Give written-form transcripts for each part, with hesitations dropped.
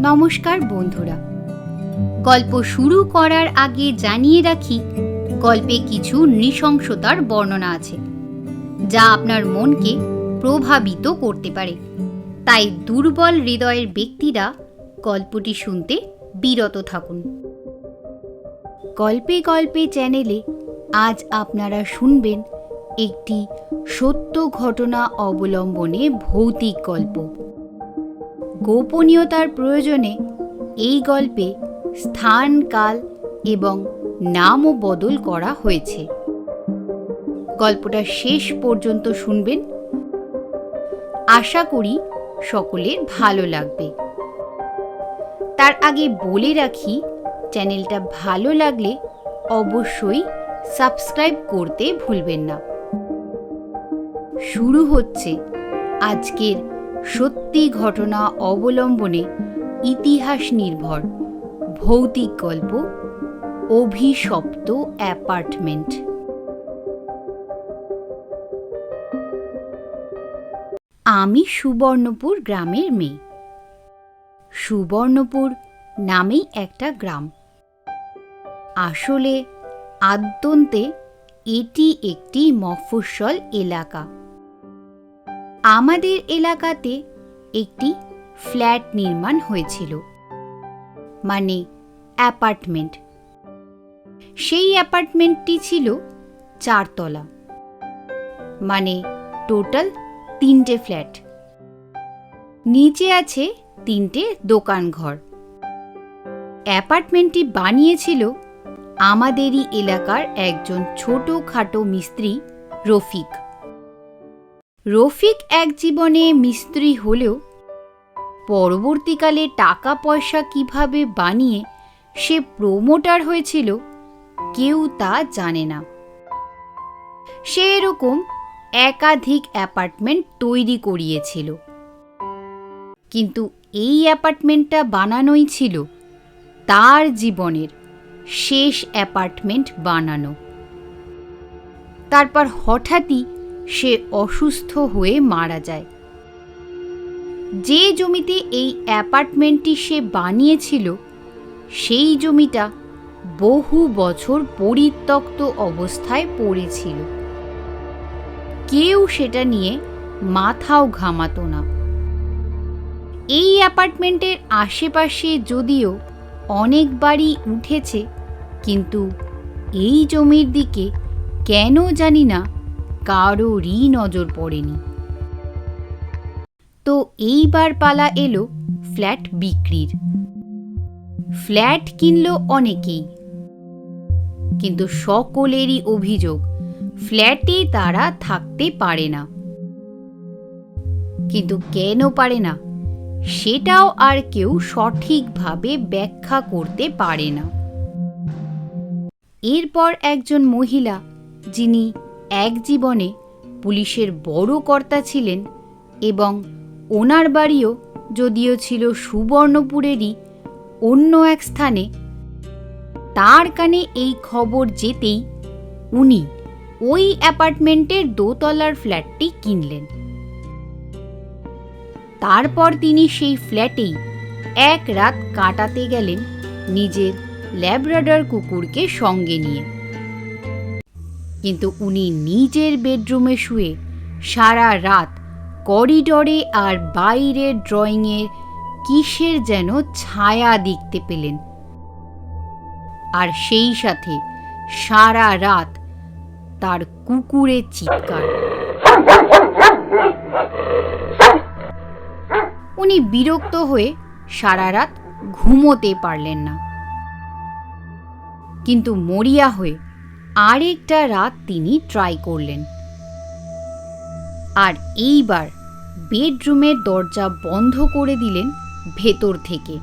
নমস্কার বন্ধুরা, গল্প শুরু করার আগে জানিয়ে রাখি, গল্পে কিছু নৃশংসতার বর্ণনা আছে যা আপনার মনকে প্রভাবিত করতে পারে। তাই দুর্বল হৃদয়ের ব্যক্তিরা গল্পটি শুনতে বিরত থাকুন। গল্পে গল্পে চ্যানেলে আজ আপনারা শুনবেন একটি সত্য ঘটনা অবলম্বনে ভৌতিক গল্প। গোপনীয়তার প্রয়োজনে এই গল্পে স্থান, কাল এবং নামও বদল করা হয়েছে। গল্পটা শেষ পর্যন্ত শুনবেন, আশা করি সকলের ভালো লাগবে। তার আগে বলে রাখি, চ্যানেলটা ভালো লাগলে অবশ্যই সাবস্ক্রাইব করতে ভুলবেন না। শুরু হচ্ছে আজকের সত্যি ঘটনা অবলম্বনে ইতিহাস নির্ভর ভৌতিক গল্প অভিশপ্ত অ্যাপার্টমেন্ট। আমি সুবর্ণপুর গ্রামের মেয়ে। সুবর্ণপুর নামেই একটা গ্রাম। আসলে আদ্যন্তে এটি একটি মফস্বল এলাকা। আমাদের এলাকাতে একটি ফ্ল্যাট নির্মাণ হয়েছিল, মানে অ্যাপার্টমেন্ট। সেই অ্যাপার্টমেন্টটি ছিল 4 তলা, মানে টোটাল 3টে ফ্ল্যাট। নিচে আছে 3টে দোকান ঘর। অ্যাপার্টমেন্টটি বানিয়েছিল আমাদেরই এলাকার একজন ছোটখাটো মিস্ত্রি রফিক। রফিক এক জীবনে মিস্ত্রি হলেও পরবর্তীকালে টাকা পয়সা কিভাবে বানিয়ে সে প্রমোটার হয়েছিল কেউ তা জানে না। সে এরকম একাধিক অ্যাপার্টমেন্ট তৈরি করিয়েছিল, কিন্তু এই অ্যাপার্টমেন্টটা বানানোই ছিল তার জীবনের শেষ অ্যাপার্টমেন্ট বানানো। তারপর হঠাৎই সে অসুস্থ হয়ে মারা যায়। যে জমিতে এই অ্যাপার্টমেন্টটি সে বানিয়েছিল সেই জমিটা বহু বছর পরিত্যক্ত অবস্থায় পড়েছিল। কেউ সেটা নিয়ে মাথাও ঘামাতো না। এই অ্যাপার্টমেন্টের আশেপাশে যদিও অনেক বাড়ি উঠেছে, কিন্তু এই জমির দিকে কেন জানি না কারোরই নজর পড়েনি। তো এইবার পালা এলো ফ্ল্যাট বিক্রির। ফ্ল্যাট কিনল অনেকেই, কিন্তু সকলেরই অভিযোগ ফ্ল্যাটে তারা থাকতে পারে না। কিন্তু কেন পারে না সেটাও আর কেউ সঠিকভাবে ব্যাখ্যা করতে পারে না। এরপর একজন মহিলা, যিনি এক জীবনে পুলিশের বড় কর্তা ছিলেন এবং ওনার বাড়িও যদিও ছিল সুবর্ণপুরেরই অন্য এক স্থানে, তার কানে এই খবর যেতেই উনি ওই অ্যাপার্টমেন্টের দোতলার ফ্ল্যাটটি কিনলেন। তারপর তিনি সেই ফ্ল্যাটেই এক রাত কাটাতে গেলেন নিজের ল্যাব্রাডর কুকুরকে সঙ্গে নিয়ে। কিন্তু উনি নিজের বেডরুমে শুয়ে সারা রাত করিডরে আর বাইরের ড্রয়িংয়ের কিসের যেন ছায়া দেখতে পেলেন। আর সেই সাথে সারা রাত তার কুকুরের চিৎকার। উনি বিরক্ত হয়ে সারা রাত ঘুমোতে পারলেন না, কিন্তু মরিয়া হয়ে আরেকটা রাত তিনি ট্রাই করলেন। আর এইবার বেডরুমের দরজা বন্ধ করে দিলেন ভেতর থেকে,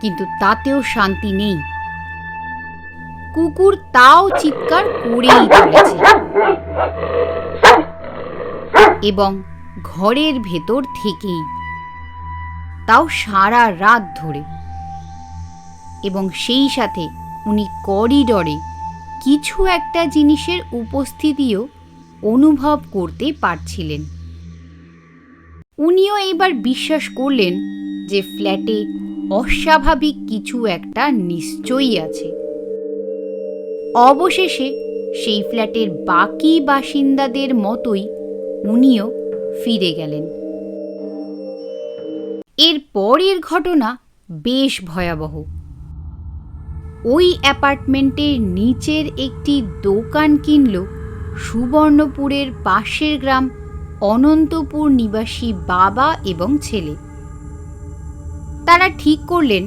কিন্তু তাতেও শান্তি নেই। কুকুর তাও চিৎকার করেই চলেছে এবং ঘরের ভেতর থেকেই, তাও সারা রাত ধরে। এবং সেই সাথে উনি করিডরে কিছু একটা জিনিসের উপস্থিতিও অনুভব করতে পারছিলেন। উনিও এইবার বিশ্বাস করলেন যে ফ্ল্যাটে অস্বাভাবিক কিছু একটা নিশ্চয়ই আছে। অবশেষে সেই ফ্ল্যাটের বাকি বাসিন্দাদের মতোই উনিও ফিরে গেলেন। এর পরের ঘটনা বেশ ভয়াবহ। ওই অ্যাপার্টমেন্টের নিচের একটি দোকান কিনল সুবর্ণপুরের পাশের গ্রাম অনন্তপুর নিবাসী বাবা এবং ছেলে। তারা ঠিক করলেন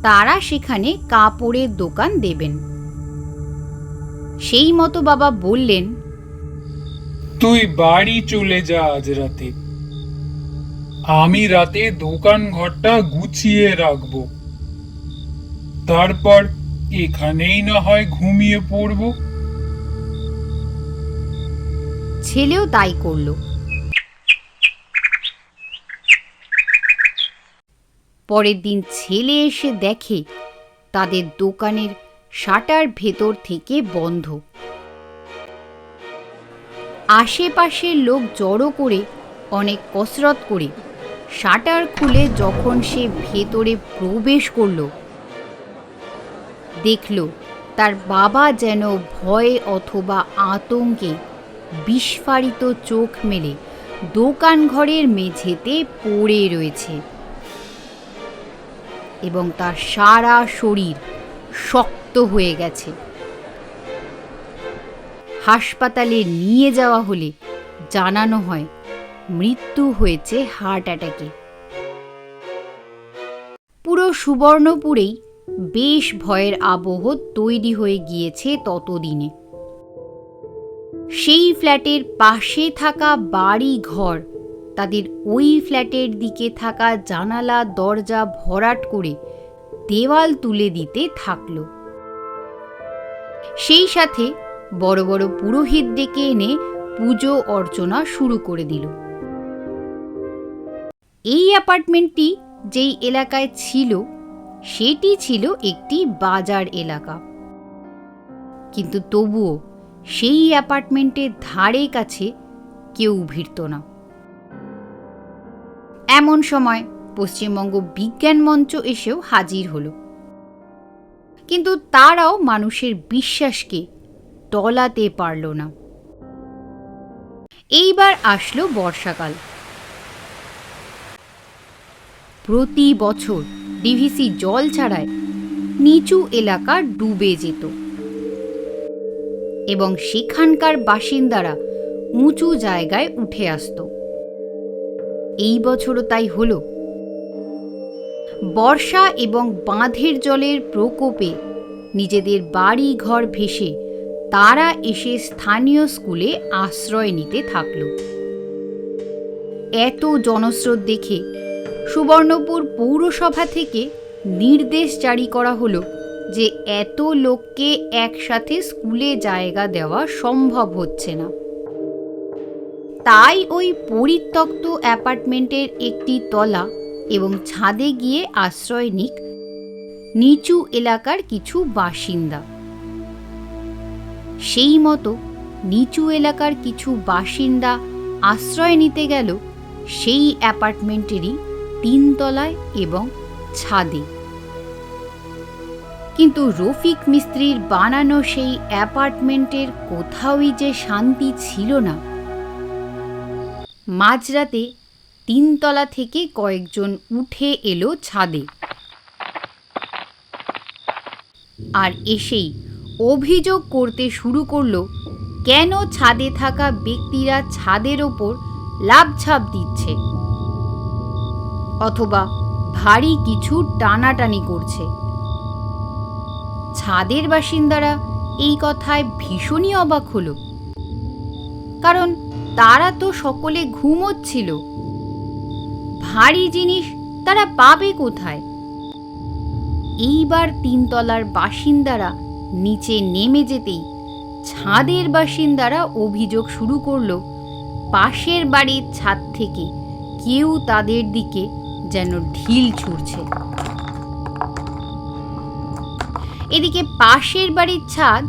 তারা সেখানে কাপড়ের দোকান দেবেন। সেই মতো বাবা বললেন, তুই বাড়ি চলে যা আজ রাতে, আমি রাতে দোকান ঘরটা গুছিয়ে রাখবো, তারপর এখানেই না হয় ঘুমিয়ে পড়ব। ছেলেও তাই করল। পরের দিন ছেলে এসে দেখে তাদের দোকানের শাটার ভেতর থেকে বন্ধ। আশেপাশের লোক জড়ো করে অনেক কসরত করে শাটার খুলে যখন সে ভেতরে প্রবেশ করল, দেখল তার বাবা যেন ভয়ে অথবা আতঙ্কে বিস্ফারিত চোখ মেলে দোকান ঘরের মেঝেতে পড়ে রয়েছে এবং তার সারা শরীর শক্ত হয়ে গেছে। হাসপাতালে নিয়ে যাওয়া হলে জানানো হয় মৃত্যু হয়েছে হার্ট অ্যাটাকে। পুরো সুবর্ণপুরেই বেশ ভয়ের আবহ তৈরি হয়ে গিয়েছে ততদিনে। সেই ফ্ল্যাটের পাশে থাকা বাড়ি ঘর তাদের ওই ফ্ল্যাটের দিকে থাকা জানালা দরজা ভরাট করে দেওয়াল তুলে দিতে থাকল। সেই সাথে বড় বড় পুরোহিত ডেকে এনে পুজো অর্চনা শুরু করে দিল। এই অ্যাপার্টমেন্টটি যেই এলাকায় ছিল সেটি ছিল একটি বাজার এলাকা, কিন্তু তবুও সেই অ্যাপার্টমেন্টের ধারে কাছে কেউ ভিড়ত না। এমন সময় পশ্চিমবঙ্গ বিজ্ঞান মঞ্চ এসেও হাজির হলো, কিন্তু তারাও মানুষের বিশ্বাসকে টলাতে পারল না। এইবার আসলো বর্ষাকাল। প্রতি বছর ডিভিসি জল ছাড়ায় নিচু এলাকা ডুবে যেত এবং সেখানকার বাসিন্দারা উঁচু জায়গায় উঠে আসত। এই বছরও তাই হলো। বর্ষা এবং বাঁধের জলের প্রকোপে নিজেদের বাড়ি ঘর ভেসে তারা এসে স্থানীয় স্কুলে আশ্রয় নিতে থাকল। এত জনস্রোত দেখে সুবর্ণপুর পৌরসভা থেকে নির্দেশ জারি করা হলো যে এত লোককে একসাথে স্কুলে জায়গা দেওয়া সম্ভব হচ্ছে না। তাই ওই পরিত্যক্ত অ্যাপার্টমেন্টের একটি তলা এবং ছাদে গিয়ে আশ্রয় নিক নিচু এলাকার কিছু বাসিন্দা। সেই মতো নিচু এলাকার কিছু বাসিন্দা আশ্রয় নিতে গেল সেই অ্যাপার্টমেন্টেরই 3 তলায় এবং ছাদে। কিন্তু রফিক মিস্ত্রির বানানো সেই অ্যাপার্টমেন্টের কোথাওই যে শান্তি ছিল না। মাঝরাতে 3 তলা থেকে কয়েকজন উঠে এলো ছাদে, আর এসেই অভিযোগ করতে শুরু করলো কেন ছাদে থাকা ব্যক্তিরা ছাদের ওপর লাফঝাপ দিচ্ছে অথবা ভারী কিছু টানাটানি করছে। ছাদের বাসিন্দারা এই কথায় ভীষণই অবাক হলো, কারণ তারা তো সকলে ঘুমোচ্ছিল। ভারী জিনিস তারা পাবে কোথায়? এইবার 3 তলার বাসিন্দারা নিচে নেমে যেতেই ছাদের বাসিন্দারা অভিযোগ শুরু করলো পাশের বাড়ির ছাদ থেকে কেউ তাদের দিকে যেন ঢিল ছুঁড়ছে। এদিকে পাশের বাড়ির ছাদ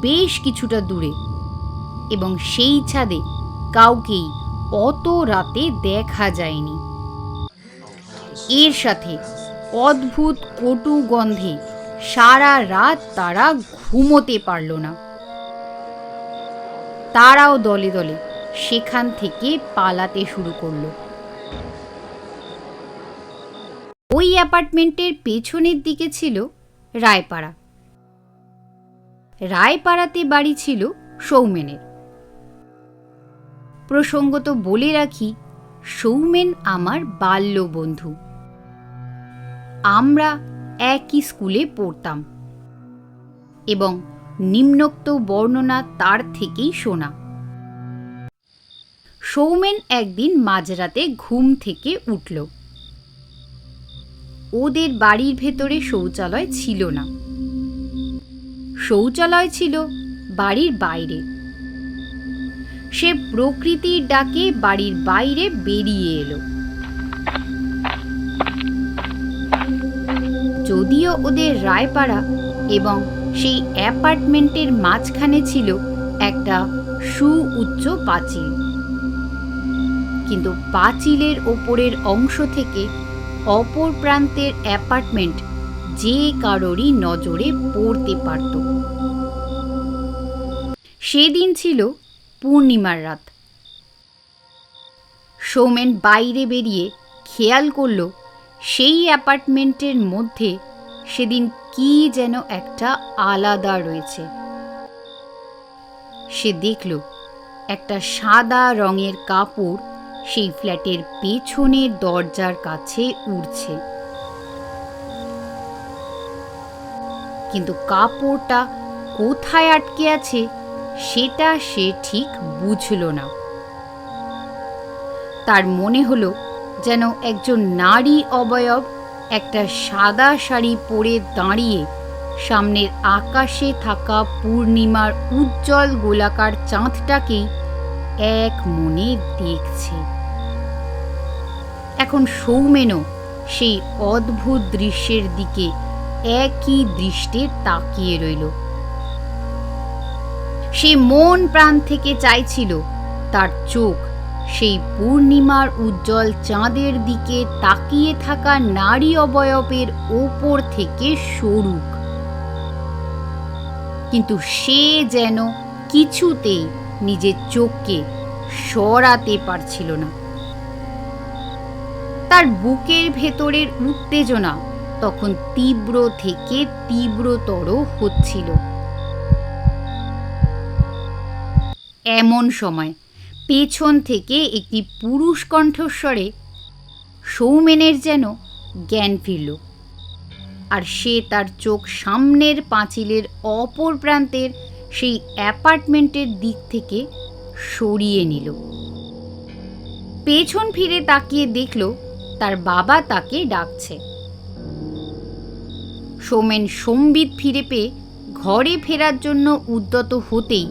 বেশ কিছুটা দূরে এবং সেই ছাদে কাউকেই অত রাতে দেখা যায়নি। এর সাথে অদ্ভুত কটু গন্ধে সারা রাত তারা ঘুমোতে পারল না। তারাও দলে দলে সেখান থেকে পালাতে শুরু করলো। ওই অ্যাপার্টমেন্টের পেছনের দিকে ছিল রায়পাড়া। রায়পাড়াতে বাড়ি ছিল সৌমেনের। প্রসঙ্গত বলে রাখি, সৌমেন আমার বাল্য বন্ধু। আমরা একই স্কুলে পড়তাম এবং নিম্নোক্ত বর্ণনা তার থেকেই শোনা। সৌমেন একদিন মাঝরাতে ঘুম থেকে উঠল। ওদের বাড়ির ভেতরে শৌচালয় ছিল না। শৌচালয় ছিল বাড়ির বাইরে। সে প্রকৃতির ডাকে বাড়ির বাইরে বেরিয়ে এলো। যদিও ওদের রায়পাড়া এবং সেই অ্যাপার্টমেন্টের মাঝখানে ছিল একটা সুউচ্চ পাঁচিল, কিন্তু পাঁচিলের ওপরের অংশ থেকে অপর প্রান্তের অ্যাপার্টমেন্ট যে কারোরই নজরে পড়তে পারত। সেদিন ছিল পূর্ণিমার রাত। সৌমেন বাইরে বেরিয়ে খেয়াল করল সেই অ্যাপার্টমেন্টের মধ্যে সেদিন কি যেন একটা আলাদা রয়েছে। সে দেখল একটা সাদা রঙের কাপড় সেই ফ্ল্যাটের পেছনের দরজার কাছে উড়ছে, কিন্তু কাপড়টা কোথায় আটকে আছে সেটা সে ঠিক বুঝল না। তার মনে হলো যেন একজন নারী অবয়ব একটা সাদা শাড়ি পরে দাঁড়িয়ে সামনের আকাশে থাকা পূর্ণিমার উজ্জ্বল গোলাকার চাঁদটাকেই এক মনে দেখছে। এখন সৌমেনও সেই অদ্ভুত দৃশ্যের দিকে একই দৃষ্টে তাকিয়ে রইল। সে মন প্রাণ থেকে চাইছিল তার চোখ সেই পূর্ণিমার উজ্জ্বল চাঁদের দিকে তাকিয়ে থাকা নারী অবয়বের ওপর থেকে সরুক, কিন্তু সে যেন কিছুতেই নিজের চোখকে সরাতে পারছিল না। তার বুকের ভেতরের উত্তেজনা তখন তীব্র থেকে তীব্রতর হচ্ছিল। এমন সময় পেছন থেকে একটি পুরুষ কণ্ঠস্বরে সৌমেনের যেন জ্ঞান ফিরল, আর সে তার চোখ সামনের পাঁচিলের অপর প্রান্তের সেই অ্যাপার্টমেন্টের দিক থেকে সরিয়ে নিল। পেছন ফিরে তাকিয়ে দেখল তার বাবা তাকে ডাকছে। সৌমেন সম্বিত ফিরে পেয়ে ঘরে ফেরার জন্য উদ্যত হতেই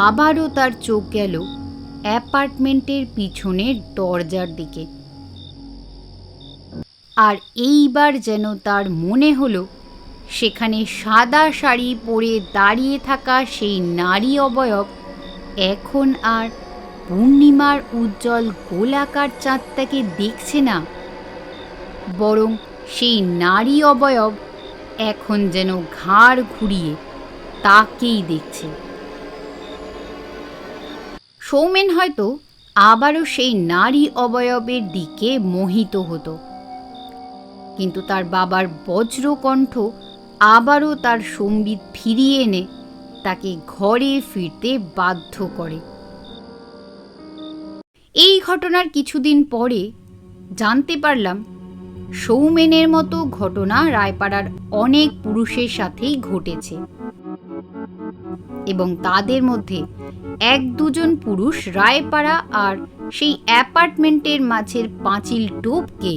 আবারও তার চোখ গেল অ্যাপার্টমেন্টের পিছনের দরজার দিকে। আর এইবার যেন তার মনে হলো সেখানে সাদা শাড়ি পরে দাঁড়িয়ে থাকা সেই নারী অবয়ব এখন আর পূর্ণিমার উজ্জ্বল গোলাকার চাঁদটাকে দেখছে না, বরং সেই নারী অবয়ব এখন যেন ঘাড় ঘুরিয়ে তাকেই দেখছে। সৌমেন হয়তো আবারও সেই নারী অবয়বের দিকে মোহিত হতো, কিন্তু তার বাবার বজ্রকণ্ঠ আবারও তার সম্বিত ফিরিয়ে এনে তাকে ঘরে ফিরতে বাধ্য করে। এই ঘটনার কিছুদিন পরে জানতে পারলাম সৌমেনের মতো ঘটনা রায়পাড়ার অনেক পুরুষের সাথেই ঘটেছে, এবং তাদের মধ্যে এক দুজন পুরুষ রায়পাড়া আর সেই অ্যাপার্টমেন্টের মাঝের পাঁচিল টপকে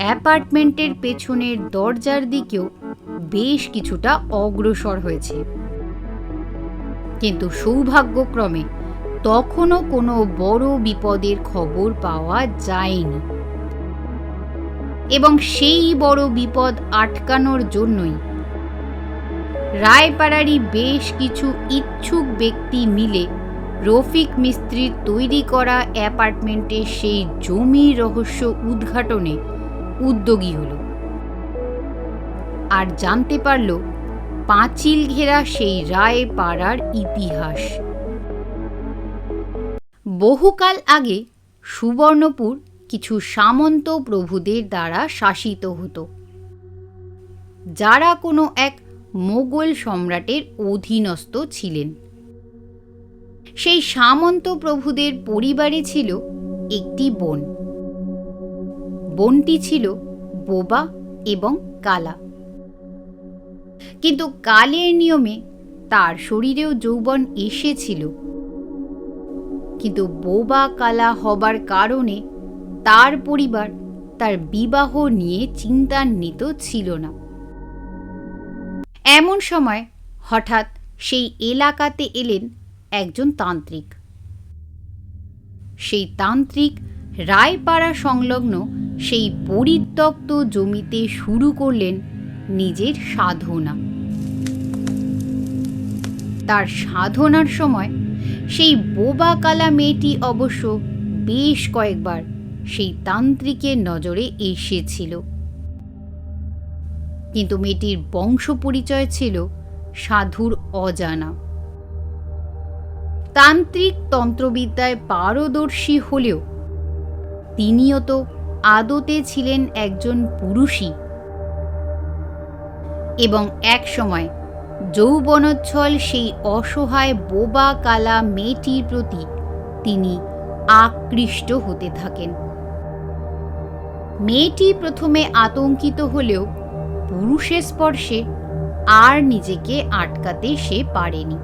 অ্যাপার্টমেন্টের পেছনের দরজার দিকেও বেশ কিছুটা অগ্রসর হয়েছে, কিন্তু সৌভাগ্যক্রমে তখনও কোনো বড় বিপদের খবর পাওয়া যায়নি। এবং সেই বড় বিপদ আটকানোর জন্যই রায়পাড়ারই বেশ কিছু ইচ্ছুক ব্যক্তি মিলে রফিক মিস্ত্রির তৈরি করা অ্যাপার্টমেন্টের সেই জমির রহস্য উদ্ঘাটনে উদ্যোগী হল আর জানতে পারল পাঁচিল ঘেরা সেই রায়পাড়ার ইতিহাস। বহুকাল আগে সুবর্ণপুর কিছু সামন্ত প্রভুদের দ্বারা শাসিত হতো, যারা কোনো এক মোগল সম্রাটের অধীনস্থ ছিলেন। সেই সামন্ত প্রভুদের পরিবারে ছিল একটি বোন। বোনটি ছিল বোবা এবং কালা, কিন্তু কালের নিয়মে তার শরীরেও যৌবন এসেছিল। কিন্তু বোবা কালা হবার কারণে তার পরিবার তার বিবাহ নিয়ে চিন্তান্বিত ছিল না। এমন সময় হঠাৎ সেই এলাকাতে এলেন একজন তান্ত্রিক। সেই তান্ত্রিক রায়পাড়া সংলগ্ন সেই পরিত্যক্ত জমিতে শুরু করলেন নিজের সাধনা। তার সাধনার সময় সেই বোবা কালা মেয়েটি অবশ্য বেশ কয়েকবার সেই তান্ত্রিকের নজরে এসেছিল, কিন্তু মেয়েটির বংশ পরিচয় ছিল সাধুর অজানা। তান্ত্রিক তন্ত্রবিদ্যায় পারদর্শী হলেও তিনিও তো আদতে ছিলেন একজন পুরুষই, এবং এক সময় যৌবনোচ্ছল সেই অসহায় বোবা কালা মেয়েটির প্রতি তিনি আকৃষ্ট হতে থাকেন। মেয়েটি প্রথমে আতঙ্কিত হলেও পুরুষের স্পর্শে আর নিজেকে আটকাতে সে পারেনি।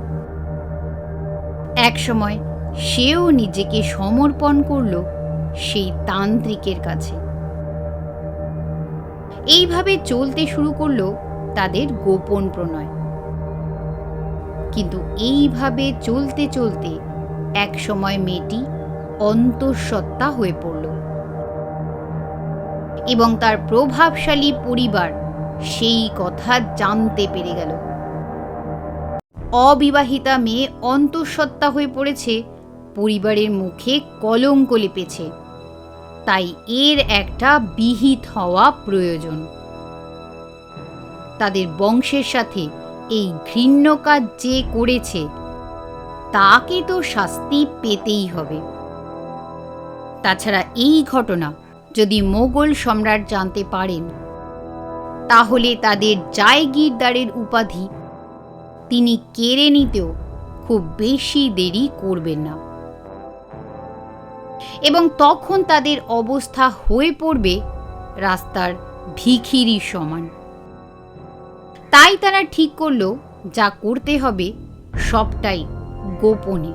একসময় সেও নিজেকে সমর্পণ করল সেই তান্ত্রিকের কাছে। এইভাবে চলতে শুরু করলো তাদের গোপন প্রণয়। কিন্তু এইভাবে চলতে চলতে একসময় মেয়েটি অন্তঃসত্ত্বা হয়ে পড়ল এবং তার প্রভাবশালী পরিবার সেই কথা জানতে পেরে গেল। অবিবাহিতা মেয়ে অন্তঃসত্ত্বা হয়ে পড়েছে, পরিবারের মুখে কলঙ্ক লেপেছে, তাই এর একটা বিহিত হওয়া প্রয়োজন। তাদের বংশের সাথে এই ঘৃণ্য কাজ যে করেছে তাকে তো শাস্তি পেতেই হবে। তাছাড়া এই ঘটনা যদি মোগল সম্রাট জানতে পারেন, তাহলে তাদের জায়গিরদারের উপাধি তিনি কেড়ে নিতেও খুব বেশি দেরি করবেন না, এবং তখন তাদের অবস্থা হয়ে পড়বে রাস্তার ভিখিরির সমান। তাই তারা ঠিক করলো যা করতে হবে সবটাই গোপনে।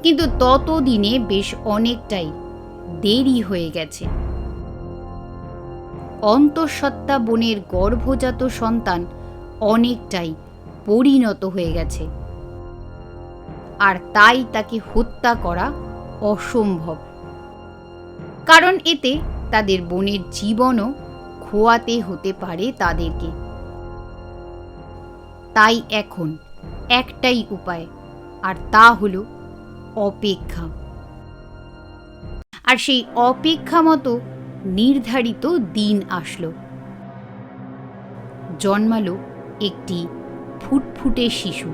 কিন্তু ততদিনে বেশ অনেকটাই দেরি হয়ে গেছে। অন্তঃসত্ত্বা বোনের গর্ভজাত সন্তান অনেকটাই পরিণত হয়ে গেছে, আর তাই তাকে হত্যা করা অসম্ভব, কারণ এতে তাদের বোনের জীবনও খোয়াতে হতে পারে তাদেরকে। তাই এখন একটাই উপায়, আর তা হলো অপেক্ষা। আর সেই অপেক্ষা মতো নির্ধারিত দিন আসলো। জন্মালো একটি ফুটফুটে শিশু।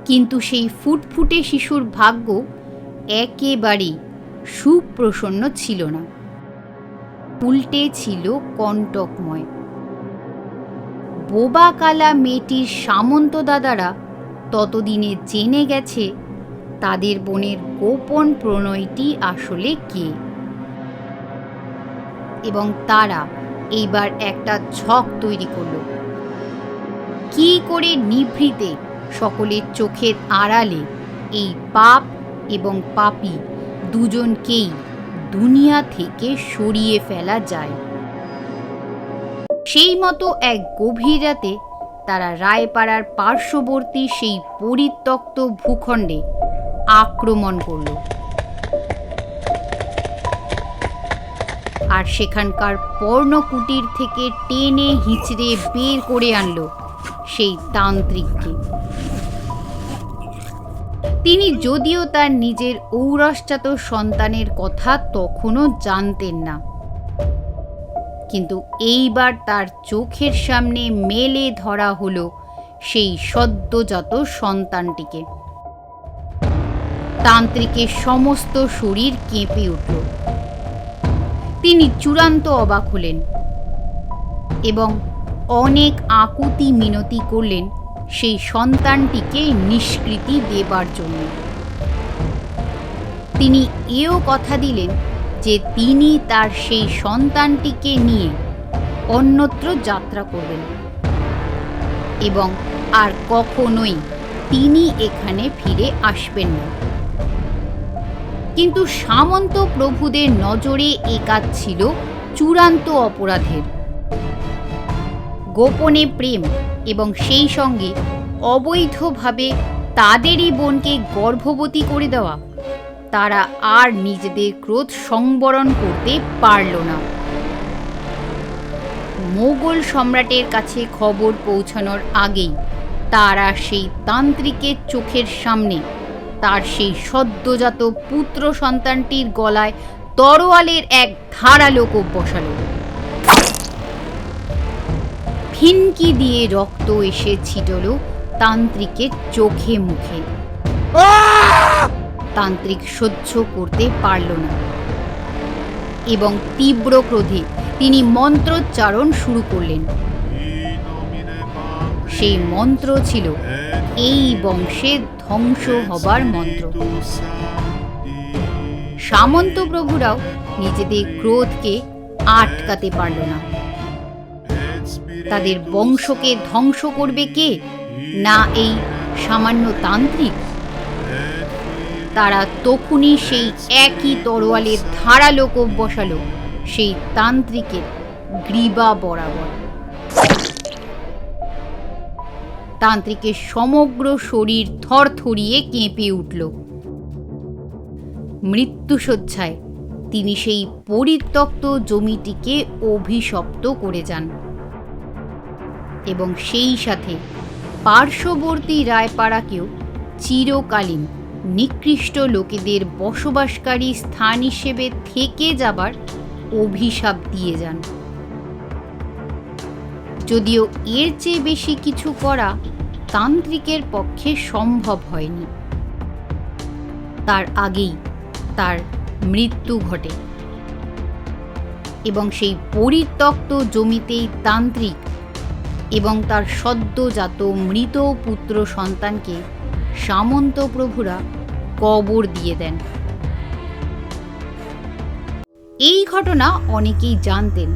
কিন্তু সেই ফুটফুটে শিশুর ভাগ্য একেবারেই সুপ্রসন্ন ছিল না, উল্টে ছিল কণ্টকময়। বোবা কালা মেয়েটির সামন্ত দাদারা ততদিনে জেনে গেছে তাদের বোনের গোপন প্রণয়টি আসলে কে, এবং তারা এইবার একটা ছক তৈরি করল কি করে নিভৃতে সকলের চোখের আড়ালে এই পাপ এবং পাপী দুজনকেই দুনিয়া থেকে সরিয়ে ফেলা যায়। সেই মতো এক গভীর রাতে তারা রায়পাড়ার পার্শ্ববর্তী সেই পরিত্যক্ত ভূখণ্ডে আক্রমণ করল, আর সেখানকার পর্ণকুটির থেকে টেনে হিঁচড়ে বের করে আনলো সেই তান্ত্রিককে। তিনি যদিও তার নিজের ঔরসজাত সন্তানের কথা তখনও জানতেন না, কিন্তু এইবার তার চোখের সামনে মেলে ধরা হলো সেই সদ্যজাত সন্তানটিকে। তান্ত্রিকের সমস্ত শরীর কেঁপে উঠল। তিনি চূড়ান্ত অবাক হলেন এবং অনেক আকুতি মিনতি করলেন সেই সন্তানটিকে নিষ্কৃতি দেবার জন্য। তিনি এও কথা দিলেন যে তিনি তার সেই সন্তানটিকে নিয়ে অন্যত্র যাত্রা করবেন এবং আর কখনোই তিনি এখানে ফিরে আসবেন না। কিন্তু সামন্ত প্রভুদের নজরে এ কাজ ছিল চূড়ান্ত অপরাধের। গোপনে প্রেম এবং সেই সঙ্গে অবৈধভাবে তাদেরই বোনকে গর্ভবতী করে দেওয়া, তারা আর নিজেদের ক্রোধ সংবরণ করতে পারল না। মোগল সম্রাটের কাছে খবর পৌঁছানোর আগেই তারা সেই তান্ত্রিকের চোখের সামনে তার সেই সদ্যজাত পুত্র সন্তানটির গলায় তরোয়ালের এক ধারালো কোপ বসালো। ফিনকি দিয়ে রক্ত এসে ছিটল তান্ত্রিকের চোখে মুখে। তান্ত্রিক সহ্য করতে পারল না এবং তীব্র ক্রোধে তিনি মন্ত্রোচ্চারণ শুরু করলেন। সেই মন্ত্র ছিল এই বংশের ধ্বংস হবার মন্ত্র। সামন্ত প্রভুরাও নিজেদের ক্রোধকে আটকাতে পারল না। তাদের বংশকে ধ্বংস করবে কে? না এই সামান্য তান্ত্রিক? তারা তখনই সেই একই তরোয়ালের ধারালো কোপ বসালো সেই তান্ত্রিকের গ্রীবা বরাবর। তান্ত্রিকের সমগ্র শরীর থরথরিয়ে কেঁপে উঠল। মৃত্যুশয্যায় তিনি সেই পরিত্যক্ত জমিটিকে অভিশপ্ত করে যান এবং সেই সাথে পার্শ্ববর্তী রায়পাড়াকেও চিরকালীন নিকৃষ্ট লোকেদের বসবাসকারী স্থান হিসেবে থেকে যাবার অভিশাপ দিয়ে যান। যদিও এর চেয়ে বেশি কিছু করা তান্ত্রিকের পক্ষে সম্ভব হয়নি। তার আগেই তার মৃত্যু ঘটে এবং সেই পরিত্যক্ত জমিতেই তান্ত্রিক এবং তার সদ্যজাত মৃত পুত্র সন্তানকে সামন্ত প্রভুরা কবর দিয়ে দেন। এই ঘটনা অনেকেই জানতেন,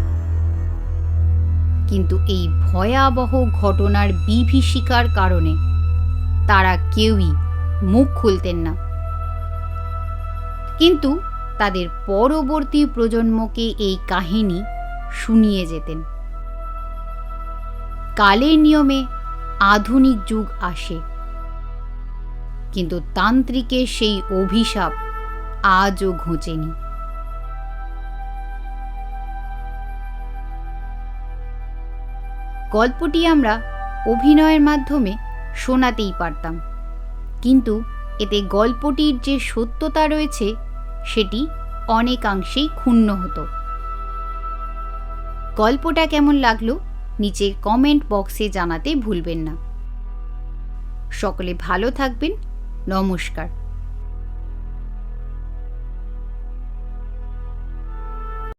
কিন্তু এই ভয়াবহ ঘটনার বিভীষিকার কারণে তারা কেউই মুখ খুলতেন না। কিন্তু তাদের পরবর্তী প্রজন্মকে এই কাহিনী শুনিয়ে যেতেন। কালের নিয়মে আধুনিক যুগ আসে, কিন্তু তান্ত্রিকের সেই অভিশাপ আজও ঘুচেনি। গল্পটি আমরা অভিনয়ের মাধ্যমে শোনাতেই পারতাম, কিন্তু এতে গল্পটির যে সত্যতা রয়েছে সেটি অনেকাংশেই ক্ষুণ্ণ হতো। গল্পটা কেমন লাগলো নিচে কমেন্ট বক্সে জানাতে ভুলবেন না। সকলে ভালো থাকবেন। নমস্কার।